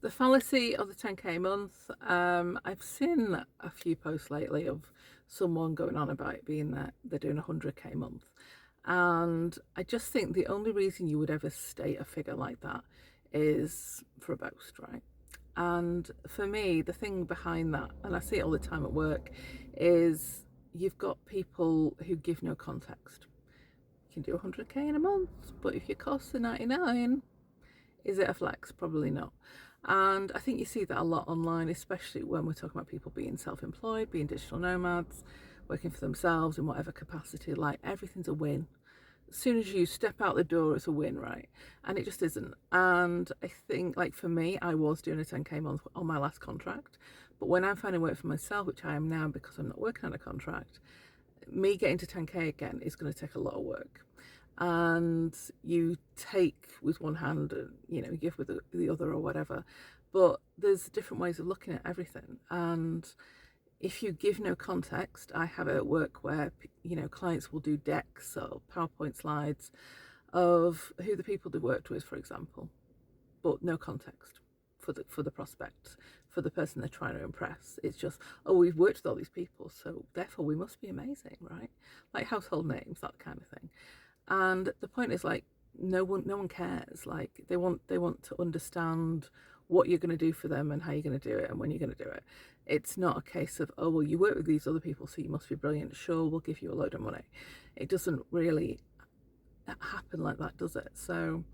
The fallacy of the 10k month. I've seen a few posts lately of someone going on about it being that they're doing 100k month. And I just think the only reason you would ever state a figure like that is for a boast, right? And for me, the thing behind that, and I see it all the time at work, is you've got people who give no context. You can do 100k in a month, but if your costs are 99, is it a flex? Probably not. And I think you see that a lot online, especially when we're talking about people being self-employed, being digital nomads, working for themselves in whatever capacity. Like, everything's a win. As soon as you step out the door, it's a win, right? And it just isn't. And I think, like, for me, I was doing a 10k month on my last contract, but when I'm finding work for myself, which I am now because I'm not working on a contract, me getting to 10k again is going to take a lot of work. And you take with one hand and you give with the other or whatever, but there's different ways of looking at everything. And if you give no context, I have it at work where clients will do decks or PowerPoint slides of who the people they've worked with, for example, but no context for the prospect, for the person they're trying to impress. It's just, oh, we've worked with all these people, so therefore we must be amazing, right? Like household names, that kind of thing. And the point is, like, no one cares. Like, they want to understand what you're going to do for them and how you're going to do it and when you're going to do it. It's not a case of, oh, well, you work with these other people, so you must be brilliant. Sure, we'll give you a load of money. It doesn't really happen like that, does it? So,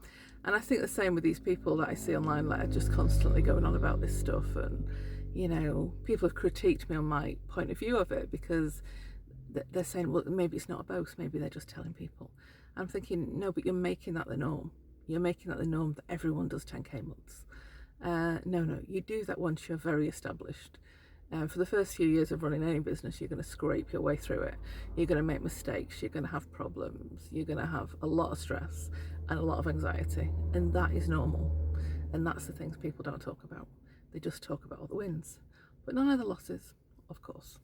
and I think the same with these people that I see online that are just constantly going on about this stuff. And people have critiqued me on my point of view of it because they're saying, well, maybe it's not a boast, maybe they're just telling people. I'm thinking, no, but you're making that the norm. You're making that the norm that everyone does 10k months. No, you do that once you're very established. For the first few years of running any business, you're going to scrape your way through it. You're going to make mistakes. You're going to have problems. You're going to have a lot of stress and a lot of anxiety. And that is normal. And that's the things people don't talk about. They just talk about all the wins, but none of the losses, of course.